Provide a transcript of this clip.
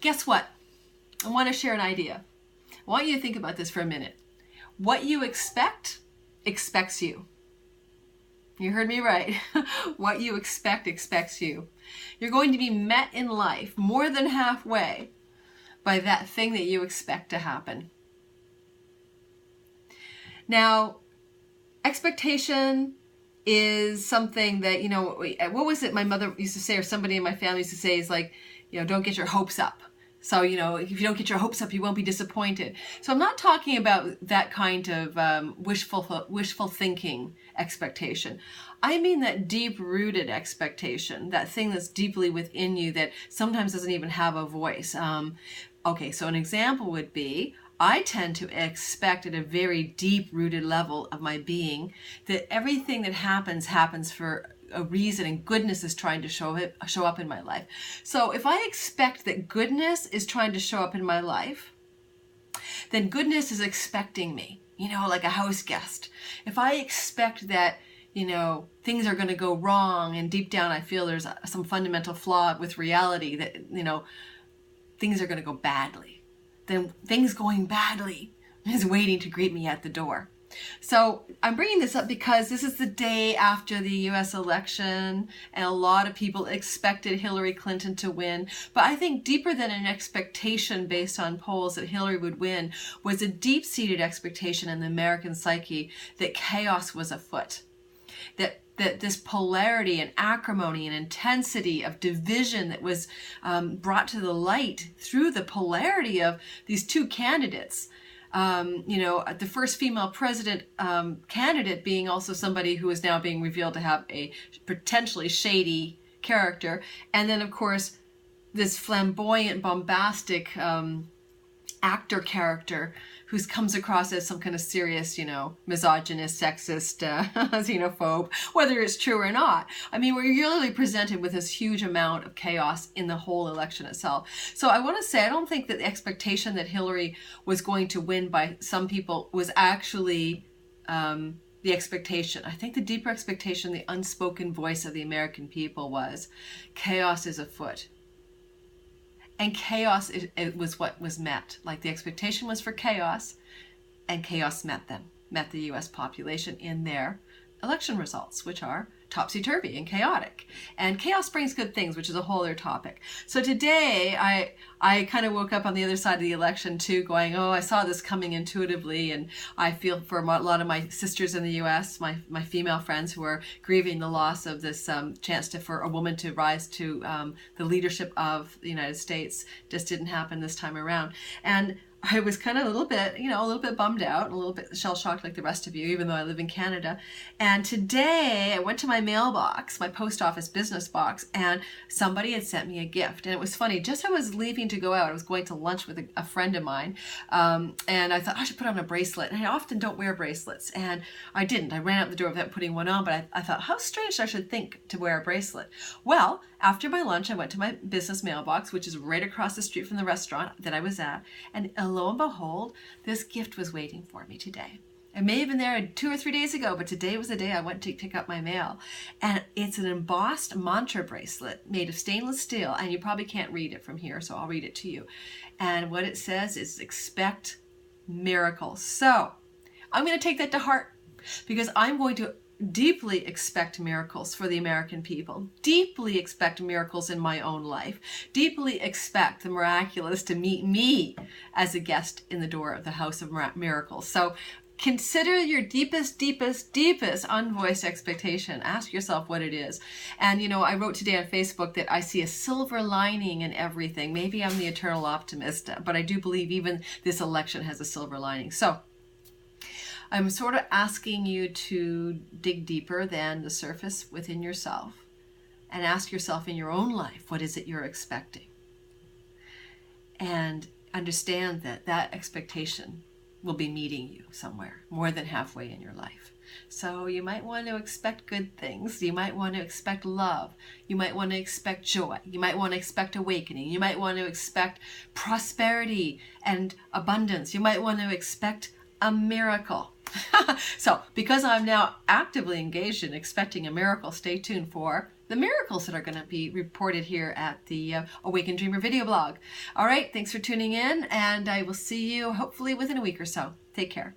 guess what? I want to share an idea. I want you to think about this for a minute. What you expect expects you. You heard me right. What you expect expects you. You're going to be met in life more than halfway by that thing that you expect to happen. Now, expectation is something that, what was it my mother used to say, or somebody in my family used to say, is like, don't get your hopes up. So, if you don't get your hopes up, you won't be disappointed. So I'm not talking about that kind of wishful thinking expectation. I mean that deep-rooted expectation, that thing that's deeply within you that sometimes doesn't even have a voice. Okay, so an example would be, I tend to expect at a very deep-rooted level of my being that everything that happens for a reason, and goodness is trying to show up in my life. So if I expect that goodness is trying to show up in my life, then goodness is expecting me, like a house guest. If I expect that, things are going to go wrong, and deep down I feel there's some fundamental flaw with reality that, things are going to go badly, then things going badly is waiting to greet me at the door. So I'm bringing this up because this is the day after the US election, and a lot of people expected Hillary Clinton to win. But I think deeper than an expectation based on polls that Hillary would win was a deep-seated expectation in the American psyche that chaos was afoot. That this polarity and acrimony and intensity of division that was brought to the light through the polarity of these two candidates, the first female president candidate being also somebody who is now being revealed to have a potentially shady character, and then of course this flamboyant, bombastic actor character who comes across as some kind of serious, misogynist, sexist, xenophobe, whether it's true or not. I mean, we're really presented with this huge amount of chaos in the whole election itself. So I want to say, I don't think that the expectation that Hillary was going to win by some people was actually the expectation. I think the deeper expectation, the unspoken voice of the American people was, chaos is afoot. And chaos, it was what was met. Like the expectation was for chaos, and chaos met the US population in their election results, which are topsy-turvy and chaotic. And chaos brings good things, which is a whole other topic. So today, I kind of woke up on the other side of the election too, going, I saw this coming intuitively, and I feel for a lot of my sisters in the US, my female friends who are grieving the loss of this chance for a woman to rise to the leadership of the United States. Just didn't happen this time around. And I was kind of a little bit bummed out, a little bit shell-shocked like the rest of you, even though I live in Canada. And today I went to my mailbox, my post office business box, and somebody had sent me a gift. And it was funny, just as I was leaving to go out, I was going to lunch with a friend of mine, and I thought I should put on a bracelet. And I often don't wear bracelets, and I didn't. I ran out the door without putting one on, but I thought, how strange I should think to wear a bracelet. Well, after my lunch, I went to my business mailbox, which is right across the street from the restaurant that I was at, and lo and behold, this gift was waiting for me today. It may have been there 2 or 3 days ago, but today was the day I went to pick up my mail. And it's an embossed mantra bracelet made of stainless steel, and you probably can't read it from here, so I'll read it to you. And what it says is, expect miracles. So I'm going to take that to heart, because I'm going to deeply expect miracles for the American people, deeply expect miracles in my own life, deeply expect the miraculous to meet me as a guest in the door of the House of Miracles. So consider your deepest unvoiced expectation. Ask yourself what it is. And I wrote today on Facebook that I see a silver lining in everything. Maybe I'm the eternal optimist, but I do believe even this election has a silver lining. So I'm sort of asking you to dig deeper than the surface within yourself and ask yourself in your own life, what is it you're expecting? And understand that expectation will be meeting you somewhere, more than halfway in your life. So you might want to expect good things. You might want to expect love. You might want to expect joy. You might want to expect awakening. You might want to expect prosperity and abundance. You might want to expect a miracle. So because I'm now actively engaged in expecting a miracle, stay tuned for the miracles that are going to be reported here at the Awakened Dreamer video blog. All right, thanks for tuning in, and I will see you hopefully within a week or so. Take care.